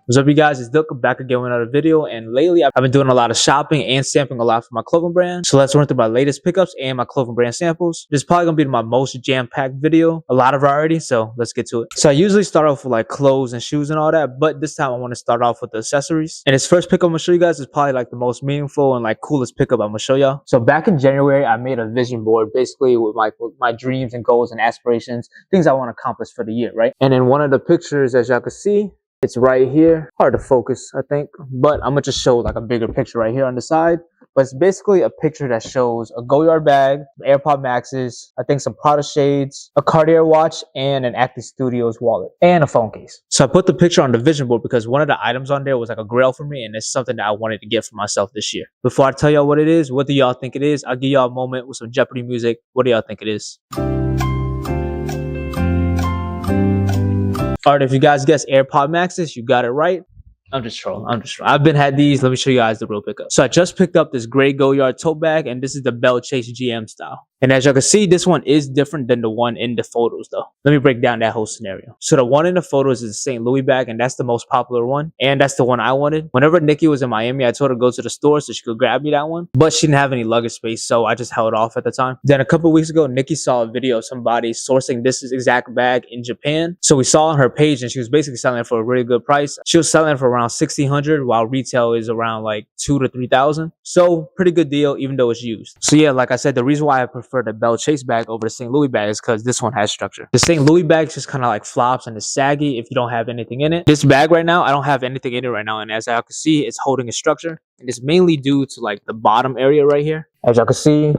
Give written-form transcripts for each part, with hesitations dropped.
What's up, you guys? It's Duke back again with another video. And lately, I've been doing a lot of shopping and sampling a lot for my clothing brand. So let's run through my latest pickups and my clothing brand samples. This is probably gonna be my most jam-packed video. A lot of variety, so let's get to it. So I usually start off with like clothes and shoes and all that, but this time I want to start off with the accessories. And this first pickup I'm gonna show you guys is probably like the most meaningful and like coolest pickup I'm gonna show y'all. So back in January, I made a vision board basically with my dreams and goals and aspirations, things I want to accomplish for the year, right? And in one of the pictures, as y'all can see, it's right here. Hard to focus, I think, but I'm gonna just show like a bigger picture right here on the side. But it's basically a picture that shows a Goyard bag, AirPod Maxes, I think some Prada shades, a Cartier watch, and an Active Studios wallet, and a phone case. So I put the picture on the vision board because one of the items on there was like a grail for me, and it's something that I wanted to get for myself this year. Before I tell y'all what it is, what do y'all think it is? I'll give y'all a moment with some Jeopardy music. What do y'all think it is? All right, if you guys guess AirPod Maxes, you got it right. I'm just trolling. I've been had these. Let me show you guys the real pickup. So I just picked up this gray Goyard tote bag, and this is the Bell Chase GM style. And as you can see, this one is different than the one in the photos though. Let me break down that whole scenario. So the one in the photos is the St. Louis bag, and that's the most popular one. And that's the one I wanted. Whenever Nikki was in Miami, I told her to go to the store so she could grab me that one. But she didn't have any luggage space, so I just held off at the time. Then a couple weeks ago, Nikki saw a video of somebody sourcing this exact bag in Japan. So we saw on her page, and she was basically selling it for a really good price. She was selling it for around $1,600, while retail is around like $2,000 to $3,000. So pretty good deal, even though it's used. So yeah, like I said, the reason why I prefer the Bell Chase bag over the St. Louis bag is because this one has structure. The St. Louis bag just kind of like flops and is saggy if you don't have anything in it. This bag right now, I don't have anything in it right now, and as y'all can see, it's holding a structure, and it's mainly due to like the bottom area right here. As y'all can see,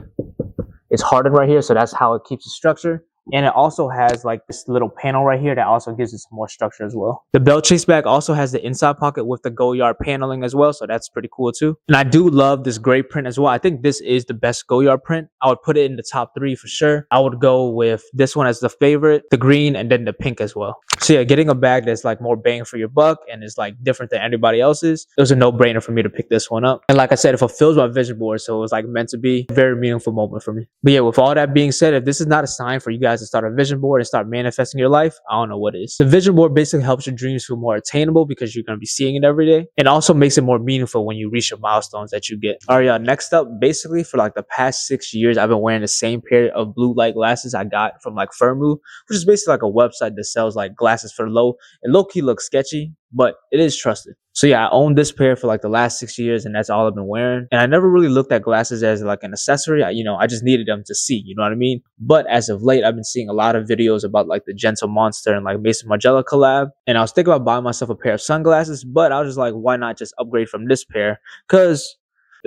it's hardened right here, so that's how it keeps the structure. And it also has like this little panel right here that also gives it some more structure as well. The Bell Chase bag also has the inside pocket with the Goyard paneling as well, so that's pretty cool too. And I do love this gray print as well. I think this is the best Goyard print. I would put it in the top 3 for sure. I would go with this one as the favorite, the green, and then the pink as well. So yeah, getting a bag that's like more bang for your buck and is like different than everybody else's, it was a no-brainer for me to pick this one up. And like I said, it fulfills my vision board, so it was like meant to be a very meaningful moment for me. But yeah, with all that being said, if this is not a sign for you guys to start a vision board and start manifesting your life, I don't know what is. The vision board basically helps your dreams feel more attainable because you're going to be seeing it every day, and also makes it more meaningful when you reach your milestones that you get. All right, y'all, next up, basically for like the past 6 years, I've been wearing the same pair of blue light glasses I got from like Tmlssfrvr, which is basically like a website that sells like glasses for low. And low-key looks sketchy, but it is trusted. So yeah, I own this pair for like the last 6 years, and that's all I've been wearing. And I never really looked at glasses as like an accessory. I just needed them to see, you know what I mean? But as of late, I've been seeing a lot of videos about like the Gentle Monster and like Maison Margiela collab. And I was thinking about buying myself a pair of sunglasses, but I was just like, why not just upgrade from this pair? Because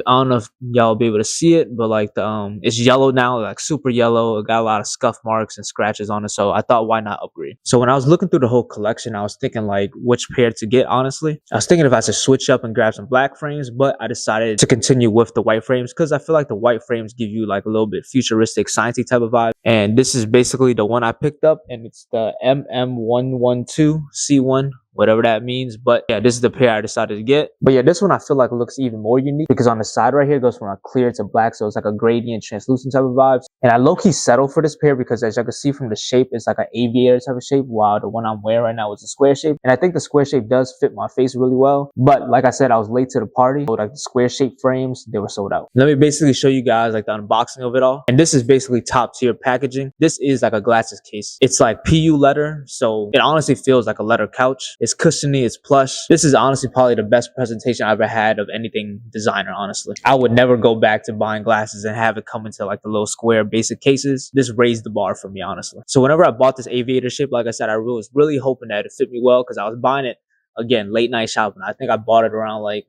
I don't know if y'all will be able to see it, but like it's yellow now, like super yellow. It got a lot of scuff marks and scratches on it, so I thought, why not upgrade? So when I was looking through the whole collection, I was thinking like which pair to get, honestly. I was thinking if I should switch up and grab some black frames, but I decided to continue with the white frames because I feel like the white frames give you like a little bit futuristic, sciencey type of vibe. And this is basically the one I picked up, and it's the MM112C1. Whatever that means. But yeah, this is the pair I decided to get. But yeah, this one I feel like looks even more unique because on the side right here it goes from a clear to black, so it's like a gradient translucent type of vibes. And I low-key settled for this pair because as you can see from the shape, it's like an aviator type of shape, while the one I'm wearing right now is a square shape. And I think the square shape does fit my face really well. But like I said, I was late to the party, so like the square shape frames, they were sold out. Let me basically show you guys like the unboxing of it all. And this is basically top tier packaging. This is like a glasses case. It's like PU leather, so it honestly feels like a leather couch. It's cushiony, it's plush. This is honestly probably the best presentation I've ever had of anything designer, honestly. I would never go back to buying glasses and have it come into like the little square basic cases. This raised the bar for me, honestly. So whenever I bought this aviator shape, like I said, I was really hoping that it fit me well because I was buying it, again, late night shopping. I think I bought it around like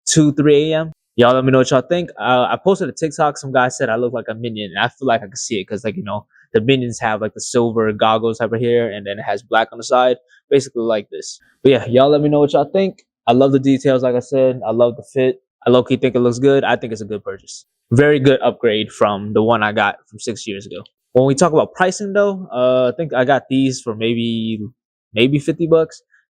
2, 3 a.m. Y'all let me know what y'all think. I posted a TikTok. Some guy said I look like a minion, and I feel like I can see it because, like, the minions have like the silver goggles type of hair, and then it has black on the side, basically like this. But yeah, y'all let me know what y'all think. I love the details, like I said. I love the fit. I low-key think it looks good. I think it's a good purchase. Very good upgrade from the one I got from 6 years ago. When we talk about pricing, though, I think I got these for maybe $50.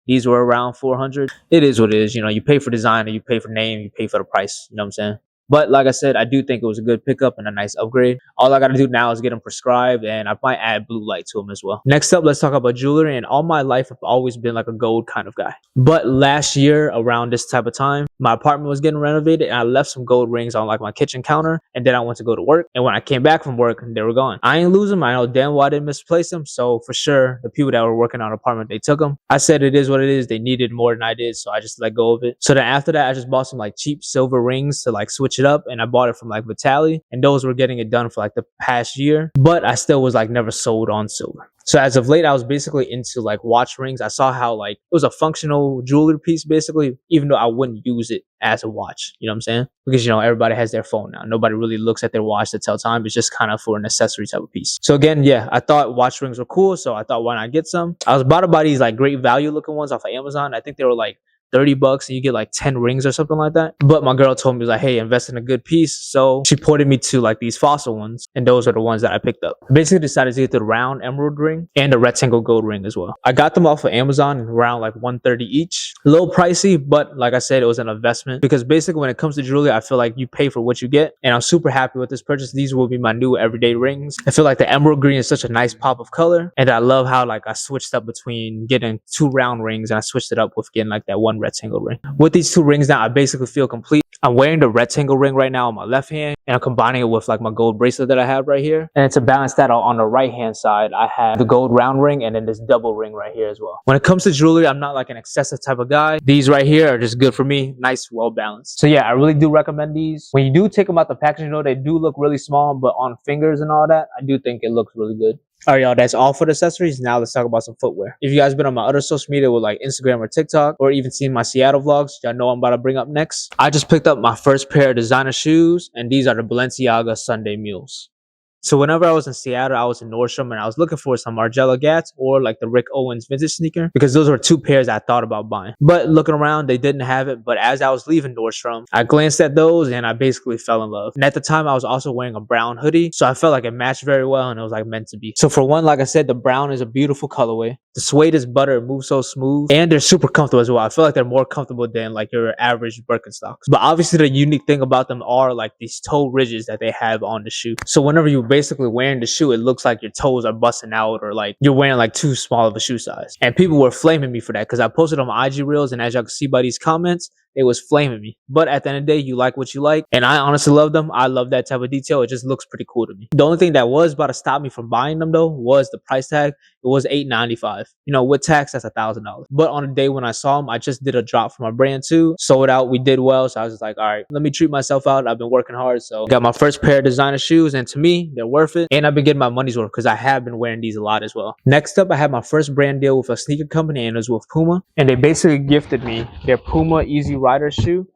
These were around 400. It is what it is. You pay for design, and you pay for name, you pay for the price. You know what I'm saying? But like I said, I do think it was a good pickup and a nice upgrade. All I got to do now is get them prescribed, and I might add blue light to them as well. Next up, let's talk about jewelry. And all my life, I've always been like a gold kind of guy. But last year, around this type of time, my apartment was getting renovated, and I left some gold rings on like my kitchen counter. And then I went to go to work. And when I came back from work, they were gone. I ain't lose them. I know damn well I didn't misplace them. So for sure, the people that were working on the apartment, they took them. I said it is what it is. They needed more than I did, so I just let go of it. So then after that, I just bought some like cheap silver rings to like switch it up, and I bought it from like Vitali, and those were getting it done for like the past year. But I still was like never sold on silver. So as of late, I was basically into like watch rings. I saw how like it was a functional jewelry piece basically, even though I wouldn't use it as a watch. You know what I'm saying? Because, you know, everybody has their phone now. Nobody really looks at their watch to tell time. It's just kind of for an accessory type of piece. So again, yeah, I thought watch rings were cool. So I thought, why not get some? I was about to buy these like great value looking ones off of Amazon. I think they were like $30 and you get like 10 rings or something like that. But my girl told me, like, hey, invest in a good piece. So she pointed me to like these fossil ones, and those are the ones that I picked up. I basically decided to get the round emerald ring and the rectangle gold ring as well. I got them off of Amazon around like $130 each. A little pricey, but like I said, it was an investment, because basically when it comes to jewelry, I feel like you pay for what you get, and I'm super happy with this purchase. These will be my new everyday rings. I feel like the emerald green is such a nice pop of color, and I love how like I switched up between getting 2 round rings and I switched it up with getting like that 1 rectangle ring. With these 2 rings now, I basically feel complete. I'm wearing the rectangle ring right now on my left hand, and I'm combining it with like my gold bracelet that I have right here. And to balance that out, on the right hand side, I have the gold round ring and then this double ring right here as well. When it comes to jewelry, I'm not like an excessive type of guy. These right here are just good for me. Nice, well balanced. So yeah, I really do recommend these. When you do take them out the packaging, you know, they do look really small, but on fingers and all that, I do think it looks really good. All right, y'all, that's all for the accessories. Now let's talk about some footwear. If you guys been on my other social media with like Instagram or TikTok, or even seen my Seattle vlogs, y'all know I'm about to bring up next. I just picked up my first pair of designer shoes, and these are the Balenciaga Sunday Mules. So whenever I was in Seattle, I was in Nordstrom, and I was looking for some Margiela Gats or like the Rick Owens vintage sneaker, because those were 2 pairs I thought about buying. But looking around, they didn't have it. But as I was leaving Nordstrom, I glanced at those and I basically fell in love. And at the time, I was also wearing a brown hoodie, so I felt like it matched very well, and it was like meant to be. So for one, like I said, the brown is a beautiful colorway. The suede is butter, it moves so smooth, and they're super comfortable as well. I feel like they're more comfortable than like your average Birkenstocks. But obviously the unique thing about them are like these toe ridges that they have on the shoe. So whenever you're basically wearing the shoe, it looks like your toes are busting out, or like you're wearing like too small of a shoe size. And people were flaming me for that, because I posted on my IG reels, and as y'all can see by these comments, it was flaming me. But at the end of the day, you like what you like, and I honestly love them. I love that type of detail. It just looks pretty cool to me. The only thing that was about to stop me from buying them though was the price tag. It was $895. You know, with tax, that's $1,000. But on the day when I saw them, I just did a drop for my brand too. Sold out. We did well. So I was just like, all right, let me treat myself out. I've been working hard. So got my first pair of designer shoes, and to me, they're worth it. And I've been getting my money's worth, because I have been wearing these a lot as well. Next up, I had my first brand deal with a sneaker company, and it was with Puma. And they basically gifted me their Puma Easy Rider shoe.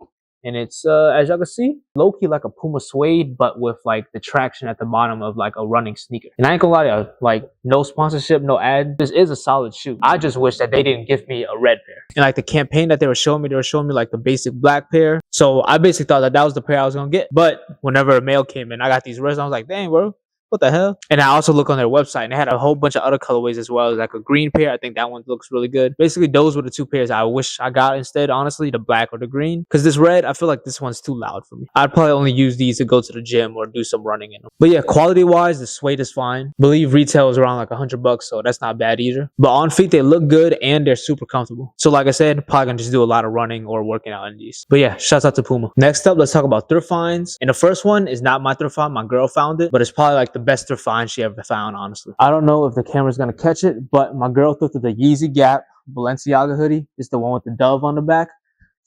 And it's, as y'all can see, low-key like a Puma suede, but with like the traction at the bottom of like a running sneaker. And I ain't gonna lie to y'all, like no sponsorship, no ad. This is a solid shoe. I just wish that they didn't give me a red pair. And like the campaign that they were showing me like the basic black pair. So I basically thought that that was the pair I was gonna get. But whenever a mail came in, I got these reds, and I was like, dang, bro, what the hell? And I also look on their website, and they had a whole bunch of other colorways as well, like a green pair. I think that one looks really good. Basically, those were the 2 pairs I wish I got instead, honestly, the black or the green. Because this red, I feel like this one's too loud for me. I'd probably only use these to go to the gym or do some running in them. But yeah, quality-wise, the suede is fine. I believe retail is around like $100, so that's not bad either. But on feet, they look good, and they're super comfortable. So like I said, probably gonna just do a lot of running or working out in these. But yeah, shouts out to Puma. Next up, let's talk about thrift finds. And the first one is not my thrift find. My girl found it, but it's probably like the best thrift find she ever found, honestly. I don't know if the camera's gonna catch it, but my girl thrifted the Yeezy Gap Balenciaga hoodie. It's the one with the dove on the back,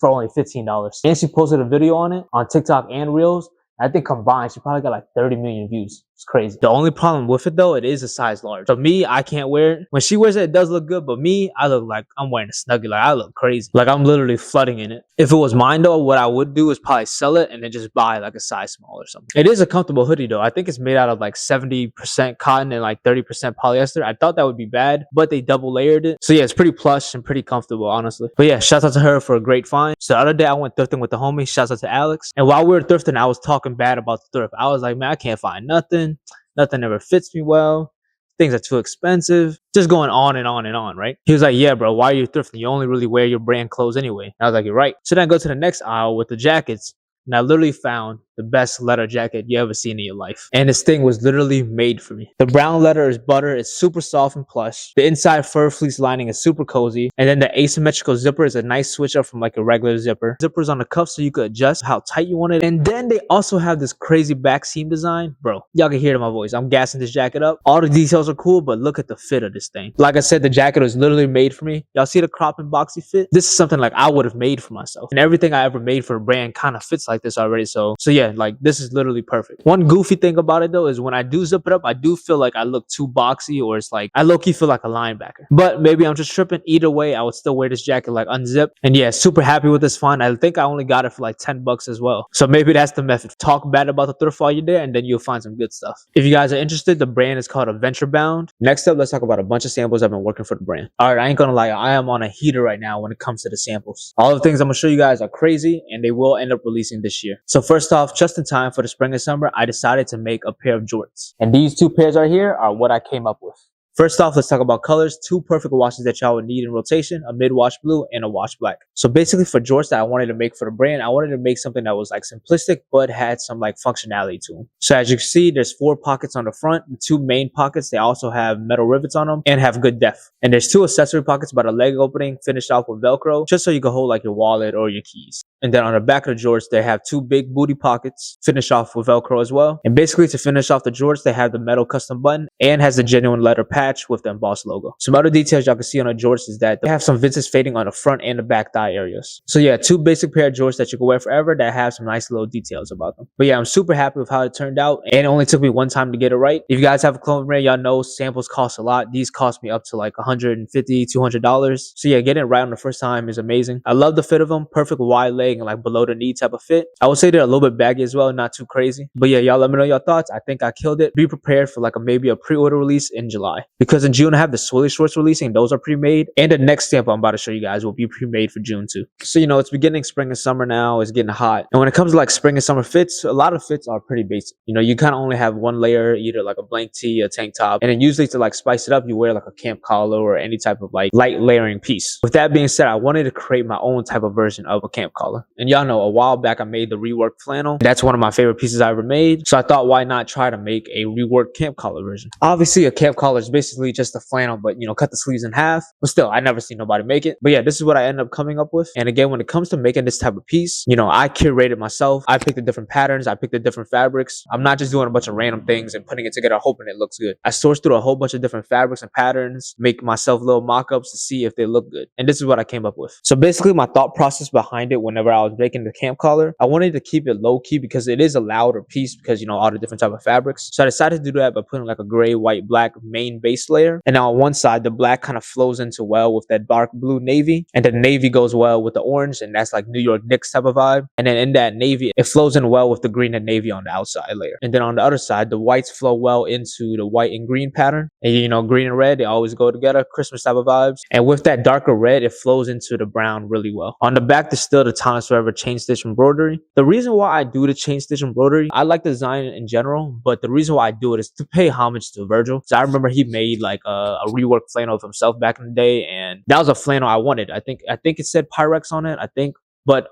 for only $15. And she posted a video on it on TikTok and Reels. I think combined, she probably got like 30 million views. It's crazy. The only problem with it though, it is a size large. So me, I can't wear it. When she wears it, it does look good. But me, I look like I'm wearing a Snuggie. Like I look crazy. Like I'm literally flooding in it. If it was mine though, what I would do is probably sell it and then just buy like a size small or something. It is a comfortable hoodie though. I think it's made out of like 70% cotton and like 30% polyester. I thought that would be bad, but they double layered it. So yeah, it's pretty plush and pretty comfortable, honestly. But yeah, shout out to her for a great find. So the other day I went thrifting with the homie. Shouts out to Alex. And while we were thrifting, I was talking bad about the thrift. I was like, man, I can't find nothing. Nothing ever fits me well. Things are too expensive. Just going on and on and on, right? He was like, yeah, bro, why are you thrifting? You only really wear your brand clothes anyway. And I was like, you're right. So then I go to the next aisle with the jackets, and I literally found the best leather jacket you ever seen in your life. And this thing was literally made for me. The brown leather is butter. It's super soft and plush. The inside fur fleece lining is super cozy. And then the asymmetrical zipper is a nice switch up from like a regular zipper. Zippers on the cuff so you could adjust how tight you want it. And then they also have this crazy back seam design. Bro, y'all can hear it in my voice. I'm gassing this jacket up. All the details are cool, but look at the fit of this thing. Like I said, the jacket was literally made for me. Y'all see the crop and boxy fit? This is something like I would have made for myself. And everything I ever made for a brand kind of fits like this already. So yeah, like this is literally perfect. One goofy thing about it though is when I do zip it up, I do feel like I look too boxy, or it's like I low-key feel like a linebacker. But maybe I'm just tripping. Either way, I would still wear this jacket like unzipped. And yeah, super happy with this find. I think I only got it for like 10 bucks as well. So maybe that's the method. Talk bad about the thrift while you're there, and then you'll find some good stuff. If you guys are interested, the brand is called Adventure Bound. Next up, let's talk about a bunch of samples I've been working for the brand. All right, I ain't gonna lie, I am on a heater right now when it comes to the samples. All the things I'm gonna show you guys are crazy, and they will end up releasing this year. So first off, just in time for the spring and summer, I decided to make a pair of jorts. And these two pairs right here are what I came up with. First off, let's talk about colors. Two perfect washes that y'all would need in rotation, a mid-wash blue and a wash black. So basically for jorts that I wanted to make for the brand, I wanted to make something that was like simplistic, but had some like functionality to them. So as you can see, there's 4 pockets on the front. The 2 main pockets, they also have metal rivets on them and have good depth. And there's 2 accessory pockets by the leg opening, finished off with Velcro, just so you can hold like your wallet or your keys. And then on the back of the jorts, they have 2 big booty pockets, finished off with Velcro as well. And basically to finish off the jorts, they have the metal custom button and has the genuine leather patch with the embossed logo. Some other details y'all can see on the jorts is that they have some vintage fading on the front and the back thigh areas. So yeah, 2 basic pair of jorts that you can wear forever that have some nice little details about them. But yeah, I'm super happy with how it turned out, and it only took me one time to get it right. If you guys have a clothing brand, y'all know samples cost a lot. These cost me up to like $150, $200. So yeah, getting it right on the first time is amazing. I love the fit of them. Perfect wide leg and like below the knee type of fit. I would say they're a little bit baggy as well, not too crazy. But yeah, y'all let me know your thoughts. I think I killed it. Be prepared for like maybe a pre-order release in July, because in June I have the Swilly shorts releasing. Those are pre-made, and the next sample I'm about to show you guys will be pre-made for June too. So you know, it's beginning spring and summer now. It's getting hot, and when it comes to like spring and summer fits, a lot of fits are pretty basic. You know, you kind of only have one layer, either like a blank tee, a tank top, and then usually to like spice it up, you wear like a camp collar or any type of like light layering piece. With that being said, I wanted to create my own type of version of a camp collar. And y'all know a while back I made the reworked flannel. That's one of my favorite pieces I ever made. So I thought, why not try to make a reworked camp collar version? Obviously, a camp collar is basically just a flannel, but you know, cut the sleeves in half. But still, I never seen nobody make it. But yeah, this is what I ended up coming up with. And again, when it comes to making this type of piece, you know, I curated myself. I picked the different patterns. I picked the different fabrics. I'm not just doing a bunch of random things and putting it together hoping it looks good. I sourced through a whole bunch of different fabrics and patterns, make myself little mock-ups to see if they look good. And this is what I came up with. So basically, my thought process behind it whenever I was making the camp collar, I wanted to keep it low-key because it is a louder piece because, you know, all the different type of fabrics. So I decided to do that by putting like a gray, white, black main base layer. And now on one side, the black kind of flows into well with that dark blue navy, and the navy goes well with the orange, and that's like New York Knicks type of vibe. And then in that navy, it flows in well with the green and navy on the outside layer. And then on the other side, the whites flow well into the white and green pattern. And you know, green and red, they always go together, Christmas type of vibes. And with that darker red, it flows into the brown really well. On the back, there's still the Tmlssfrvr chain stitch embroidery. The reason why I do the chain stitch embroidery, I like the design in general, but the reason why I do it is to pay homage to Virgil. So I remember he made like a reworked flannel of himself back in the day, and that was a flannel I wanted. I think it said Pyrex on it,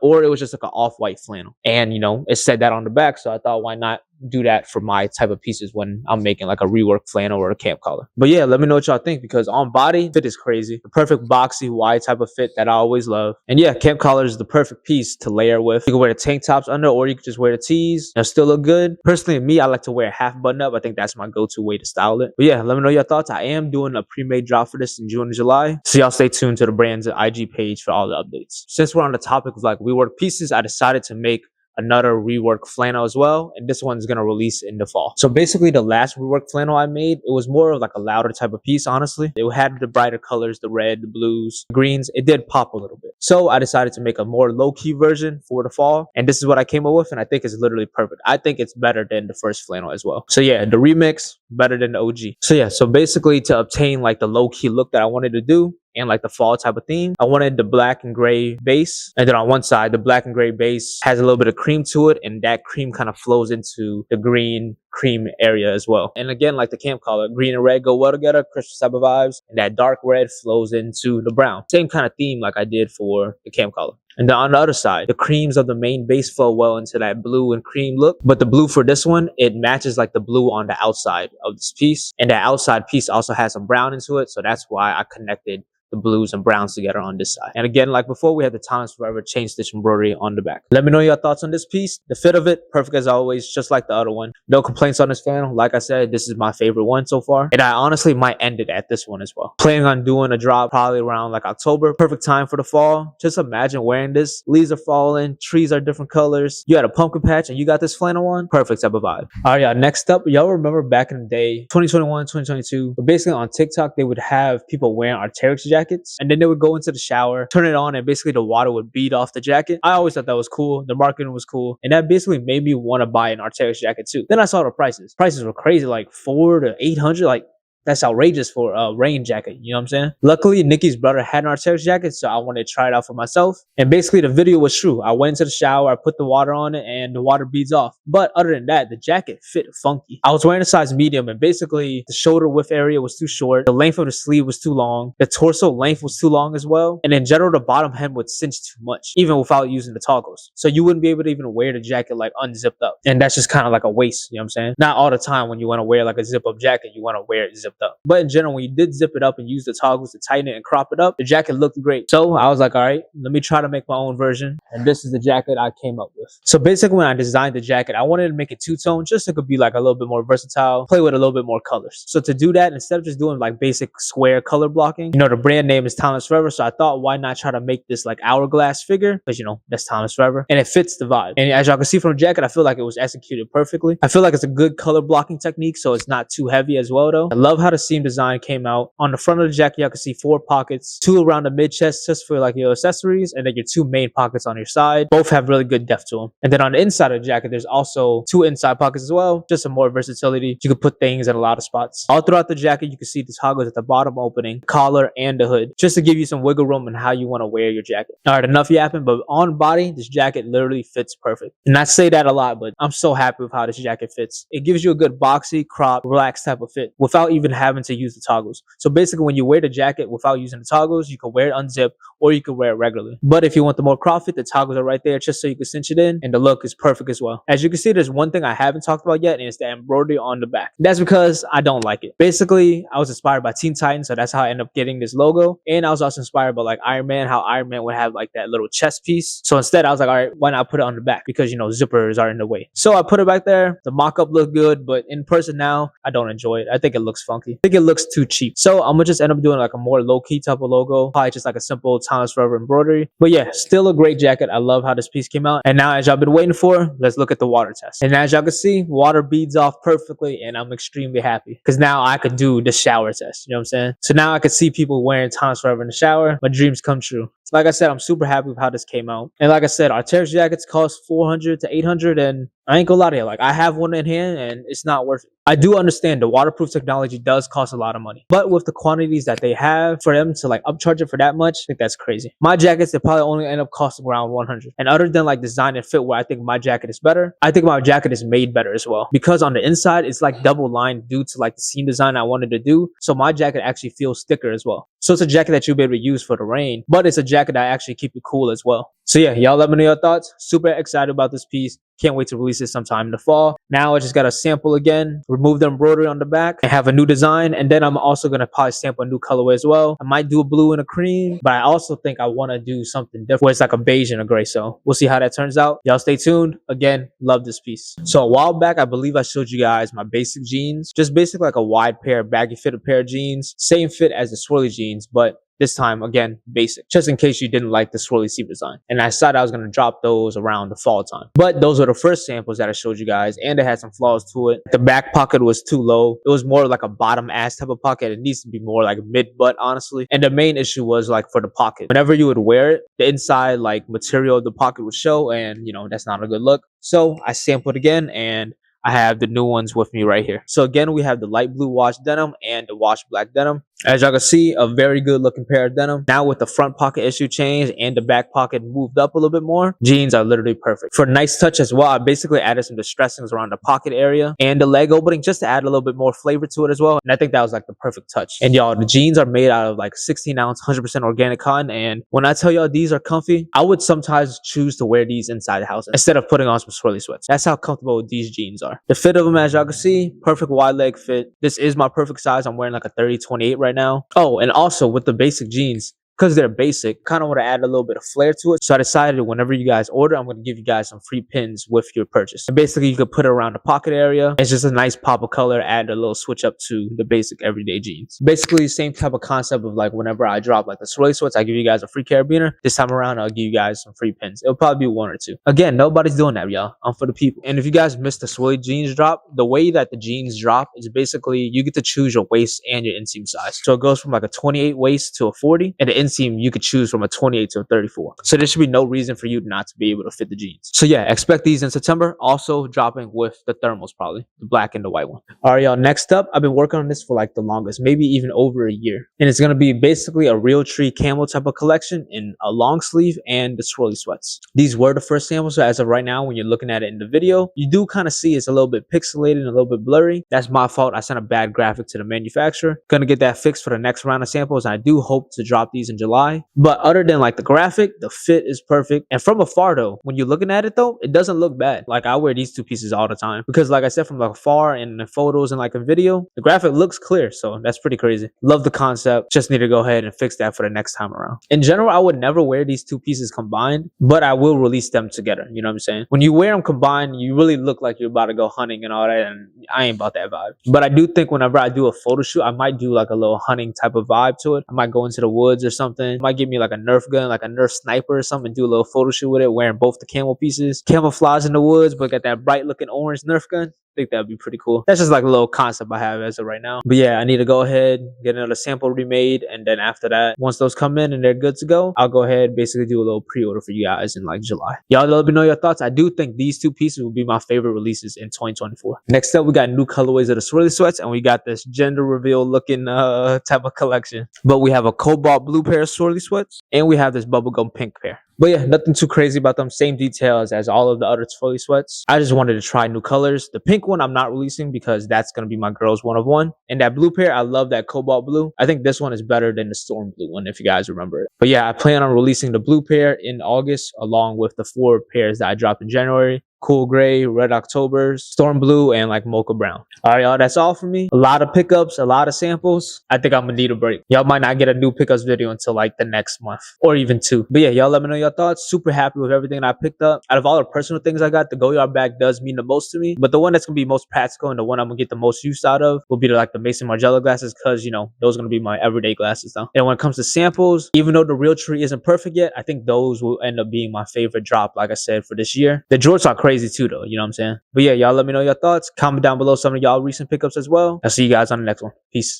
or it was just like an off-white flannel, and you know, it said that on the back. So I thought, why not do that for my type of pieces when I'm making like a reworked flannel or a camp collar? But yeah, let me know what y'all think, because on body, fit is crazy. The perfect boxy, wide type of fit that I always love. And yeah, camp collar is the perfect piece to layer with. You can wear the tank tops under, or you can just wear the tees. They'll still look good. Personally, me, I like to wear a half button up. I think that's my go-to way to style it. But yeah, let me know your thoughts. I am doing a pre-made drop for this in June and July. So y'all stay tuned to the brand's IG page for all the updates. Since we're on the topic of like rework pieces, I decided to make another rework flannel as well, and this one's gonna release in the fall. So basically, the last rework flannel I made, it was more of like a louder type of piece, honestly. It had the brighter colors, the red, the blues, the greens. It did pop a little bit. So I decided to make a more low-key version for the fall, and this is what I came up with, and I think it's literally perfect. I think it's better than the first flannel as well. So yeah, the remix, better than the OG. So yeah, so basically to obtain like the low-key look that I wanted to do, and like the fall type of theme, I wanted the black and gray base, and then on one side the black and gray base has a little bit of cream to it, and that cream kind of flows into the green cream area as well. And again, like the camp color, green and red go well together, Christmas type of vibes, and that dark red flows into the brown. Same kind of theme like I did for the camp color. And then on the other side, the creams of the main base flow well into that blue and cream look. But the blue for this one, it matches like the blue on the outside of this piece. And that outside piece also has some brown into it. So that's why I connected the blues and browns together on this side. And again, like before, we have the Tmlssfrvr chain stitch embroidery on the back. Let me know your thoughts on this piece. The fit of it, perfect as always, just like the other one. No complaints on this flannel. Like I said, this is my favorite one so far. And I honestly might end it at this one as well. Planning on doing a drop probably around like October. Perfect time for the fall. Just imagine wearing this. Leaves are falling, trees are different colors. You had a pumpkin patch and you got this flannel on. Perfect type of vibe. All right, y'all. Next up, y'all remember back in the day, 2021, 2022, but basically on TikTok, they would have people wearing Arc'teryx jackets, and then they would go into the shower, turn it on, and basically the water would bead off the jacket. I always thought that was cool. The marketing was cool. And that basically made me want to buy an Arc'teryx jacket too. Then I saw the prices. Prices were crazy, like $400 to $800. Like, that's outrageous for a rain jacket. You know what I'm saying? Luckily, Nikki's brother had an Arc'teryx jacket, so I wanted to try it out for myself. And basically, the video was true. I went into the shower, I put the water on it, and the water beads off. But other than that, the jacket fit funky. I was wearing a size medium, and basically, the shoulder width area was too short. The length of the sleeve was too long. The torso length was too long as well. And in general, the bottom hem would cinch too much, even without using the toggles. So you wouldn't be able to even wear the jacket like unzipped up. And that's just kind of like a waste. You know what I'm saying? Not all the time when you want to wear like a zip up jacket, you want to wear it zipped up. But in general, when you did zip it up and use the toggles to tighten it and crop it up, the jacket looked great. So I was like, all right, let me try to make my own version. And this is the jacket I came up with. So basically, when I designed the jacket, I wanted to make it two-tone just so it could be like a little bit more versatile, play with a little bit more colors. So to do that, instead of just doing like basic square color blocking, you know, the brand name is Tmlssfrvr. So I thought, why not try to make this like hourglass figure? Because, you know, that's Tmlssfrvr. And it fits the vibe. And as y'all can see from the jacket, I feel like it was executed perfectly. I feel like it's a good color blocking technique, so it's not too heavy as well though. I love how the seam design came out. On the front of the jacket, y'all can see 4 pockets, 2 around the mid chest just for like your accessories, and then your 2 main pockets on your side. Both have really good depth to them. And then on the inside of the jacket, there's also 2 inside pockets as well, just some more versatility. You can put things in a lot of spots. All throughout the jacket, you can see the toggles at the bottom opening, collar, and the hood, just to give you some wiggle room in how you want to wear your jacket. All right, enough yapping, but on body, this jacket literally fits perfect. And I say that a lot, but I'm so happy with how this jacket fits. It gives you a good boxy, crop, relaxed type of fit without even having to use the toggles. So basically, when you wear the jacket without using the toggles, you can wear it unzipped or you can wear it regularly. But if you want the more crop fit, the toggles are right there just so you can cinch it in, and the look is perfect as well. As you can see, there's one thing I haven't talked about yet, and it's the embroidery on the back. That's because I don't like it. Basically, I was inspired by Teen Titans, so that's how I ended up getting this logo. And I was also inspired by like Iron Man, how Iron Man would have like that little chest piece. So instead, I was like, all right, why not put it on the back? Because, you know, zippers are in the way. So I put it back there. The mock-up looked good, but in person now, I don't enjoy it. I think it looks funky. I think it looks too cheap. So I'm gonna just end up doing like a more low-key type of logo, probably just like a simple Tmlssfrvr embroidery. But yeah, still a great jacket. I love how this piece came out. And now, as y'all been waiting for, let's look at the water test. And as y'all can see, water beads off perfectly, and I'm extremely happy because now I could do the shower test. You know what I'm saying? So now I could see people wearing Tmlssfrvr in the shower. My dreams come true. Like I said, I'm super happy with how this came out. And like I said, Arc'teryx jackets cost $400 to $800, and I ain't gonna lie to you, like I have one in hand and it's not worth it. I do understand the waterproof technology does cost a lot of money, but with the quantities that they have, for them to like upcharge it for that much, I think that's crazy. My jackets, they probably only end up costing around $100. And other than like design and fit where I think my jacket is better, I think my jacket is made better as well. Because on the inside, it's like double lined due to like the seam design I wanted to do. So my jacket actually feels thicker as well. So it's a jacket that you'll be able to use for the rain, but it's a jacket that actually keep you cool as well. So yeah, y'all let me know your thoughts. Super excited about this piece. Can't wait to release it sometime in the fall. Now I just got to sample again, remove the embroidery on the back, and have a new design. And then I'm also going to probably sample a new colorway as well. I might do a blue and a cream, but I also think I want to do something different where it's like a beige and a gray. So we'll see how that turns out. Y'all stay tuned. Again, love this piece. So a while back, I believe I showed you guys my basic jeans. Just basically like a wide pair, baggy fitted pair of jeans. Same fit as the swirly jeans, but this time, again, basic, just in case you didn't like the swirly seam design. And I decided I was going to drop those around the fall time. But those are the first samples that I showed you guys, and it had some flaws to it. The back pocket was too low. It was more like a bottom ass type of pocket. It needs to be more like mid butt, honestly. And the main issue was like for the pocket. Whenever you would wear it, the inside like material of the pocket would show, and you know, that's not a good look. So I sampled again, and I have the new ones with me right here. So again, we have the light blue wash denim and the wash black denim. As y'all can see, a very good looking pair of denim. Now with the front pocket issue changed and the back pocket moved up a little bit more, jeans are literally perfect. For a nice touch as well, I basically added some distressings around the pocket area and the leg opening just to add a little bit more flavor to it as well. And I think that was like the perfect touch. And y'all, the jeans are made out of like 16 ounce, 100% organic cotton. And when I tell y'all these are comfy, I would sometimes choose to wear these inside the house instead of putting on some swirly sweats. That's how comfortable these jeans are. The fit of them, as y'all can see, perfect wide leg fit. This is my perfect size. I'm wearing like a 30-28 right now. Oh, and also with the basic jeans, because they're basic, kind of want to add a little bit of flair to it. So I decided whenever you guys order, I'm going to give you guys some free pins with your purchase. And basically, you could put it around the pocket area. It's just a nice pop of color, add a little switch up to the basic everyday jeans. Basically, same type of concept of like whenever I drop like the swirly sweats, I give you guys a free carabiner. This time around, I'll give you guys some free pins. It'll probably be one or two. Again, nobody's doing that, y'all. I'm for the people. And if you guys missed the swirly jeans drop, the way that the jeans drop is basically you get to choose your waist and your inseam size. So it goes from like a 28 waist to a 40, and the inseam you could choose from a 28 to a 34. So there should be no reason for you not to be able to fit the jeans. So yeah, expect these in September. Also dropping with the thermals, probably the black and the white one. All right, y'all, next up, I've been working on this for like the longest, maybe even over a year. And it's going to be basically a real tree camel type of collection in a long sleeve and the swirly sweats. These were the first samples. So as of right now, when you're looking at it in the video, you do kind of see it's a little bit pixelated and a little bit blurry. That's my fault. I sent a bad graphic to the manufacturer. Gonna get that fixed for the next round of samples. And I do hope to drop these in July. But other than like the graphic, the fit is perfect. And from afar though, when you're looking at it though, it doesn't look bad. Like I wear these two pieces all the time because like I said, from like afar and the photos and like a video, the graphic looks clear. So that's pretty crazy. Love the concept. Just need to go ahead and fix that for the next time around. In general, I would never wear these two pieces combined, but I will release them together. You know what I'm saying? When you wear them combined, you really look like you're about to go hunting and all that. And I ain't about that vibe. But I do think whenever I do a photo shoot, I might do like a little hunting type of vibe to it. I might go into the woods or something. Might give me like a Nerf gun, like a Nerf sniper or something, do a little photo shoot with it, wearing both the camel pieces. Camouflage in the woods, but got that bright looking orange Nerf gun. I think that'd be pretty cool. That's just like a little concept I have as of right now. But yeah, I need to go ahead, get another sample remade. And then after that, once those come in and they're good to go, I'll go ahead, basically do a little pre-order for you guys in like July. Y'all let me know your thoughts. I do think these two pieces will be my favorite releases in 2024. Next up, we got new colorways of the swirly sweats, and we got this gender reveal looking type of collection. But we have a cobalt blue pair of swirly sweats, and we have this bubblegum pink pair. But yeah, nothing too crazy about them. Same details as all of the other swirly sweats. I just wanted to try new colors. The pink one I'm not releasing because that's going to be my girl's one of one. And that blue pair, I love that cobalt blue. I think this one is better than the storm blue one if you guys remember it. But yeah, I plan on releasing the blue pair in August along with the 4 pairs that I dropped in January. Cool gray, red Octobers, storm blue, and like mocha brown. All right, y'all, that's all for me. A lot of pickups, a lot of samples. I think I'm gonna need a break. Y'all might not get a new pickups video until like the next month or even 2. But yeah, y'all let me know your thoughts. Super happy with everything I picked up. Out of all the personal things I got, the Goyard bag does mean the most to me. But the one that's gonna be most practical and the one I'm gonna get the most use out of will be like the Maison Margiela glasses, because you know those are gonna be my everyday glasses though. And when it comes to samples, even though the real tree isn't perfect yet, I think those will end up being my favorite drop, like I said, for this year. The jorts are crazy too though, you know what I'm saying? But yeah, y'all let me know your thoughts. Comment down below some of y'all recent pickups as well. I'll see you guys on the next one. Peace.